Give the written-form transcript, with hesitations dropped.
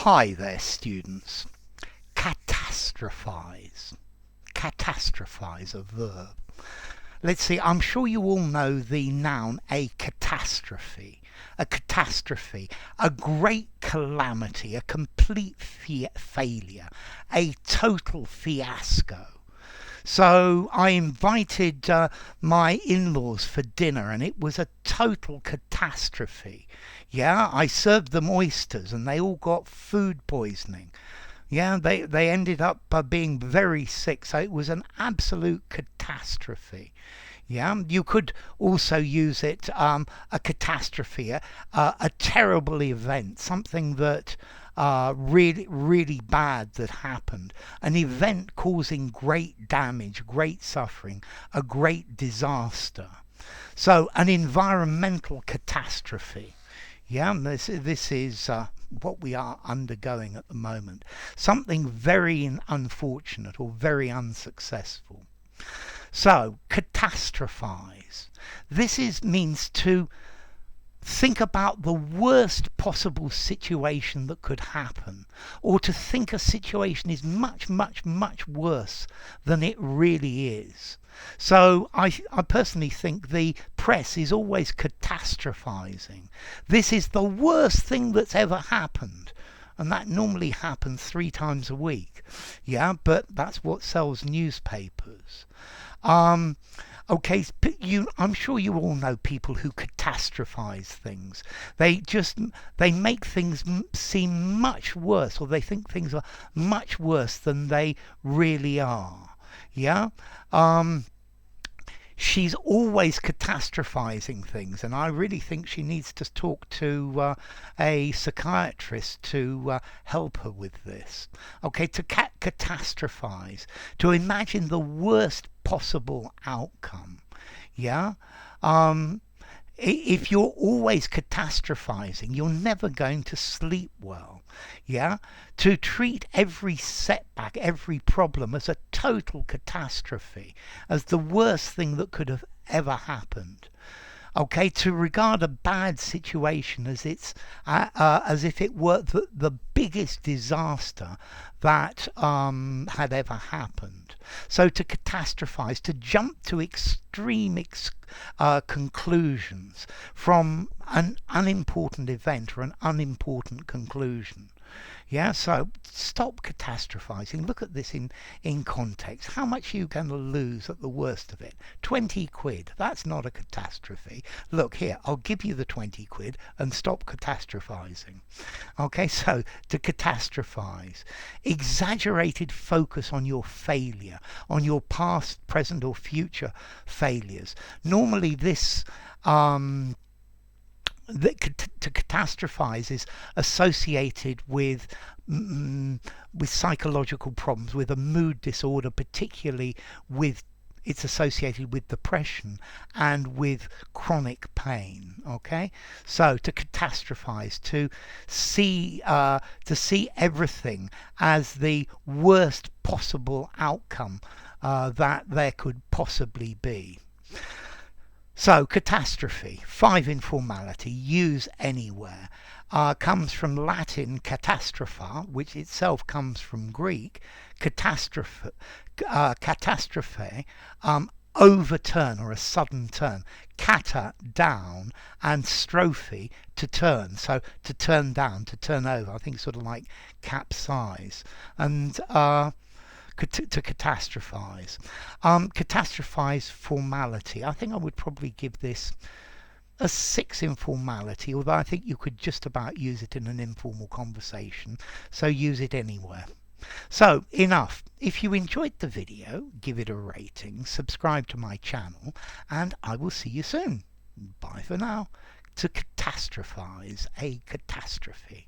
Hi there, students. Catastrophize. Catastrophize, a verb. Let's see, I'm sure you all know the noun a catastrophe. A catastrophe, a great calamity, a complete failure, a total fiasco. So I invited my in-laws for dinner and it was a total catastrophe. Yeah, I served them oysters and they all got food poisoning. Yeah, they ended up being very sick, so it was an absolute catastrophe. Yeah, you could also use it, a catastrophe, a terrible event, something that really bad that happened, an event causing great damage, great suffering, a great disaster. So, an environmental catastrophe. Yeah, this is what we are undergoing at the moment. Something very unfortunate or very unsuccessful. So, catastrophize. Means to think about the worst possible situation that could happen, or to think a situation is much worse than it really is. So I personally think the press is always catastrophizing. This is the worst thing that's ever happened. And that normally happens 3 times a week. Yeah, but that's what sells newspapers. Okay, I'm sure you all know people who catastrophize things. They make things seem much worse, or they think things are much worse than they really are. Yeah. She's always catastrophizing things, and I really think she needs to talk to a psychiatrist to help her with this. Okay, to catastrophize, to imagine the worst possible outcome. Yeah. If you're always catastrophizing, you're never going to sleep well. Yeah, to treat every setback, every problem as a total catastrophe, as the worst thing that could have ever happened. Okay, to regard a bad situation as as if it were the biggest disaster that had ever happened. So to catastrophize, to jump to extreme conclusions from an unimportant event or an unimportant conclusion. Yeah, so stop catastrophizing. Look at this in context. How much are you going to lose at the worst of it? 20 quid. That's not a catastrophe. Look here, I'll give you the 20 quid and stop catastrophizing. Okay, so to catastrophize. Exaggerated focus on your failure, on your past, present or future failures. Normally this to catastrophize is associated with psychological problems, with a mood disorder, particularly with it's associated with depression and with chronic pain. Okay, so to catastrophize, to see everything as the worst possible outcome that there could possibly be. So, catastrophe, 5 informality, use anywhere, comes from Latin catastrophe, which itself comes from Greek, catastrophe, overturn or a sudden turn, kata, down, and strophe, to turn, so to turn down, to turn over, I think sort of like capsize, and to catastrophize. Catastrophize formality. I think I would probably give this a 6 informality, although I think you could just about use it in an informal conversation, so use it anywhere. So, enough. If you enjoyed the video, give it a rating, subscribe to my channel, and I will see you soon. Bye for now. To catastrophize, a catastrophe.